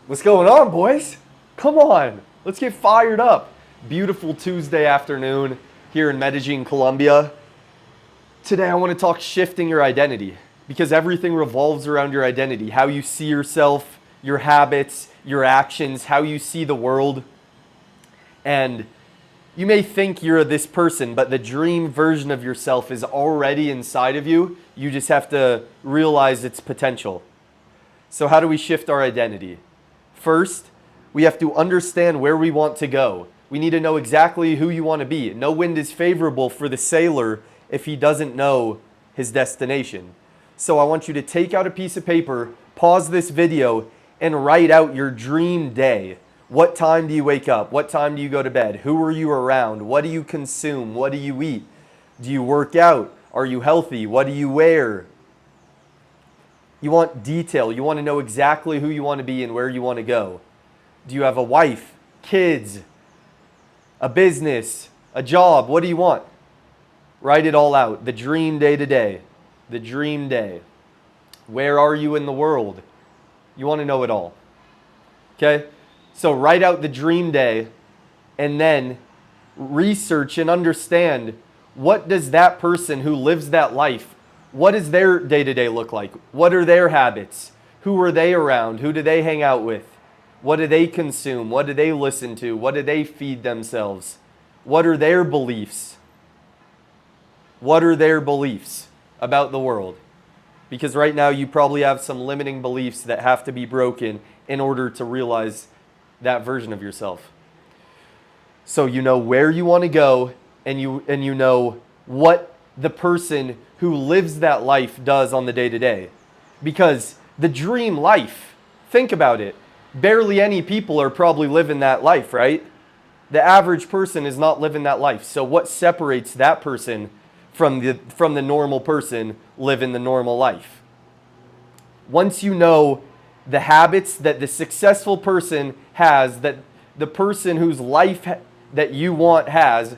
What's going on, boys? Come on, let's get fired up. Beautiful Tuesday afternoon here in Medellin, Colombia. Today I want to talk shifting your identity because everything revolves around your identity, how you see yourself, your habits, your actions, how you see the world. And you may think you're this person, but the dream version of yourself is already inside of you. You just have to realize its potential. So, how do we shift our identity? First, we have to understand where we want to go. We need to know exactly who you want to be. No wind is favorable for the sailor if he doesn't know his destination. So I want you to take out a piece of paper, pause this video, and write out your dream day. What time do you wake up? What time do you go to bed? Who are you around? What do you consume? What do you eat? Do you work out? Are you healthy? What do you wear? You want detail. You want to know exactly who you want to be and where you want to go. Do you have a wife, kids, a business, a job? What do you want? Write it all out. The dream day today. The dream day. Where are you in the world? You want to know it all. Okay? So write out the dream day and then research and understand, what does that person who lives that life, what does their day-to-day look like? What are their habits? Who are they around? Who do they hang out with? What do they consume? What do they listen to? What do they feed themselves? What are their beliefs? What are their beliefs about the world? Because right now you probably have some limiting beliefs that have to be broken in order to realize that version of yourself. So you know where you want to go, and you know what the person who lives that life does on the day-to-day. Because the dream life, think about it, barely any people are probably living that life, right? The average person is not living that life. So what separates that person from the normal person living the normal life? Once you know the habits that the successful person has, that the person whose life that you want has,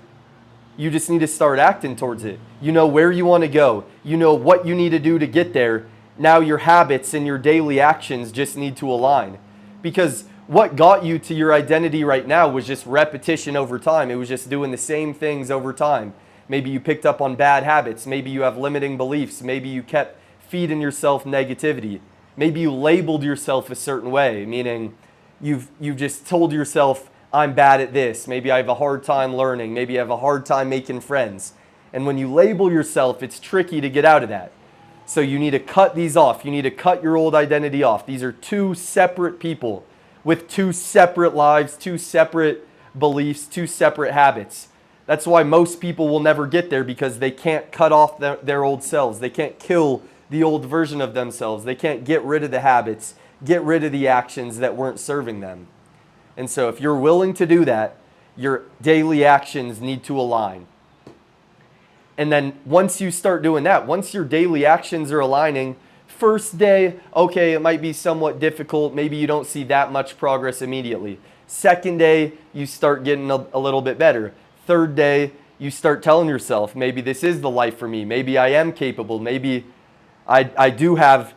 you just need to start acting towards it. You know where you want to go. You know what you need to do to get there. Now your habits and your daily actions just need to align. Because what got you to your identity right now was just repetition over time. It was just doing the same things over time. Maybe you picked up on bad habits. Maybe you have limiting beliefs. Maybe you kept feeding yourself negativity. Maybe you labeled yourself a certain way, meaning you've just told yourself, I'm bad at this. Maybe I have a hard time learning. Maybe I have a hard time making friends. And when you label yourself, it's tricky to get out of that. So you need to cut these off. You need to cut your old identity off. These are two separate people with two separate lives, two separate beliefs, two separate habits. That's why most people will never get there, because they can't cut off their old selves. They can't kill the old version of themselves. They can't get rid of the habits, get rid of the actions that weren't serving them. And so if you're willing to do that, your daily actions need to align. And then once you start doing that, once your daily actions are aligning, first day, okay, it might be somewhat difficult. Maybe you don't see that much progress immediately. Second day, you start getting a little bit better. Third day, you start telling yourself, maybe this is the life for me. Maybe I am capable. Maybe I do have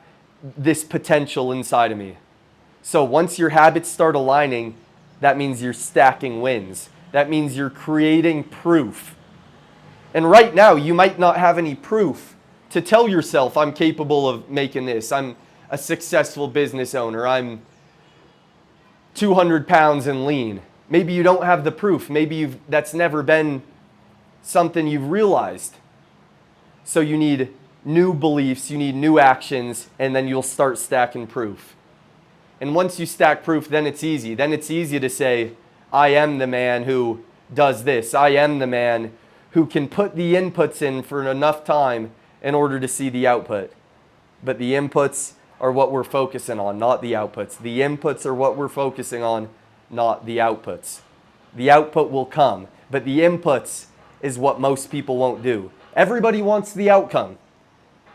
this potential inside of me. So once your habits start aligning, that means you're stacking wins. That means you're creating proof. And right now, you might not have any proof to tell yourself, I'm capable of making this. I'm a successful business owner. I'm 200 pounds and lean. Maybe you don't have the proof. Maybe that's never been something you've realized. So you need new beliefs, you need new actions, and then you'll start stacking proof. And once you stack proof, then it's easy. Then it's easy to say, I am the man who does this. I am the man who can put the inputs in for enough time in order to see the output. But the inputs are what we're focusing on, not the outputs. The inputs are what we're focusing on, not the outputs. The output will come, but the inputs is what most people won't do. Everybody wants the outcome.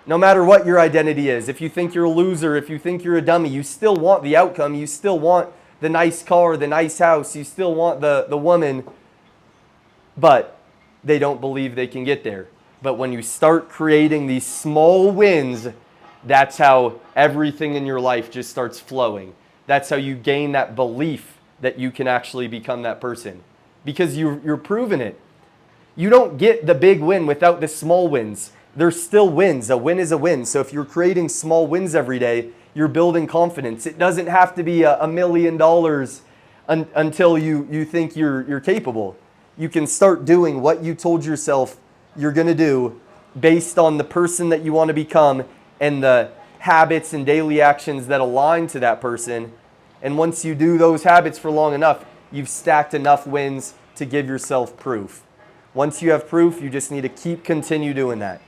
No matter what your identity is, if you think you're a loser, if you think you're a dummy, you still want the outcome. You still want the nice car, the nice house. You still want the woman, but they don't believe they can get there. But when you start creating these small wins, that's how everything in your life just starts flowing. That's how you gain that belief that you can actually become that person, because you're proving it. You don't get the big win without the small wins. There's still wins. A win is a win. So if you're creating small wins every day, you're building confidence. It doesn't have to be $1 million until you think you're capable. You can start doing what you told yourself you're going to do based on the person that you want to become and the habits and daily actions that align to that person. And once you do those habits for long enough, you've stacked enough wins to give yourself proof. Once you have proof, you just need to continue doing that.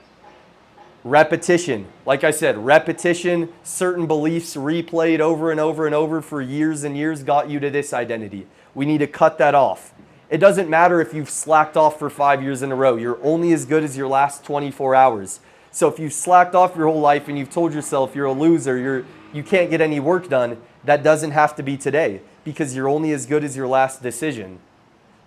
Repetition. Like I said, repetition, certain beliefs replayed over and over and over for years and years got you to this identity. We need to cut that off. It doesn't matter if you've slacked off for 5 years in a row. You're only as good as your last 24 hours. So if you've slacked off your whole life and you've told yourself you're a loser, you can't get any work done, that doesn't have to be today, because you're only as good as your last decision.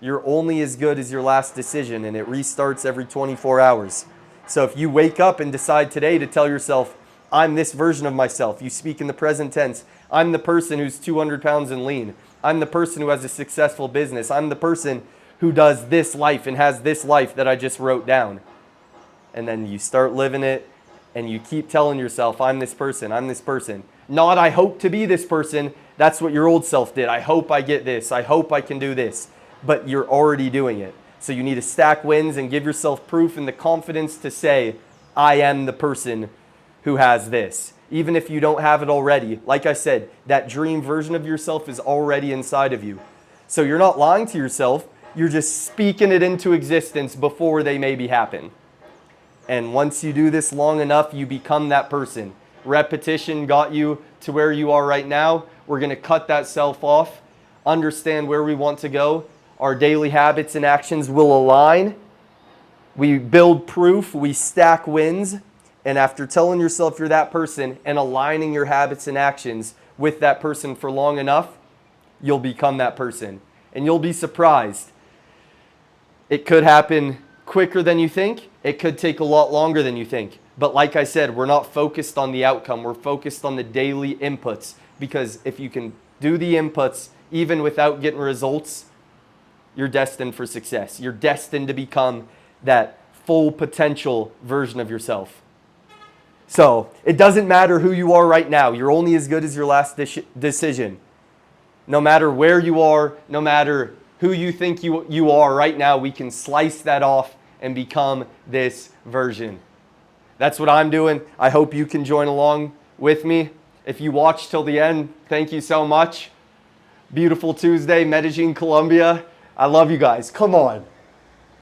You're only as good as your last decision, and it restarts every 24 hours. So if you wake up and decide today to tell yourself, I'm this version of myself, you speak in the present tense, I'm the person who's 200 pounds and lean, I'm the person who has a successful business, I'm the person who does this life and has this life that I just wrote down. And then you start living it, and you keep telling yourself, I'm this person, I'm this person. Not, I hope to be this person. That's what your old self did. I hope I get this. I hope I can do this. But you're already doing it. So you need to stack wins and give yourself proof and the confidence to say, I am the person who has this. Even if you don't have it already. Like I said, that dream version of yourself is already inside of you. So you're not lying to yourself. You're just speaking it into existence before they maybe happen. And once you do this long enough, you become that person. Repetition got you to where you are right now. We're going to cut that self off, understand where we want to go. Our daily habits and actions will align. We build proof, we stack wins. And after telling yourself you're that person and aligning your habits and actions with that person for long enough, you'll become that person. And you'll be surprised. It could happen quicker than you think. It could take a lot longer than you think. But like I said, we're not focused on the outcome. We're focused on the daily inputs. Because if you can do the inputs even without getting results, you're destined for success. You're destined to become that full potential version of yourself. So it doesn't matter who you are right now. You're only as good as your last decision. No matter where you are, no matter who you think you are right now, we can slice that off and become this version. That's what I'm doing. I hope you can join along with me. If you watched till the end, thank you so much. Beautiful Tuesday, Medellin, Colombia. I love you guys. Come on.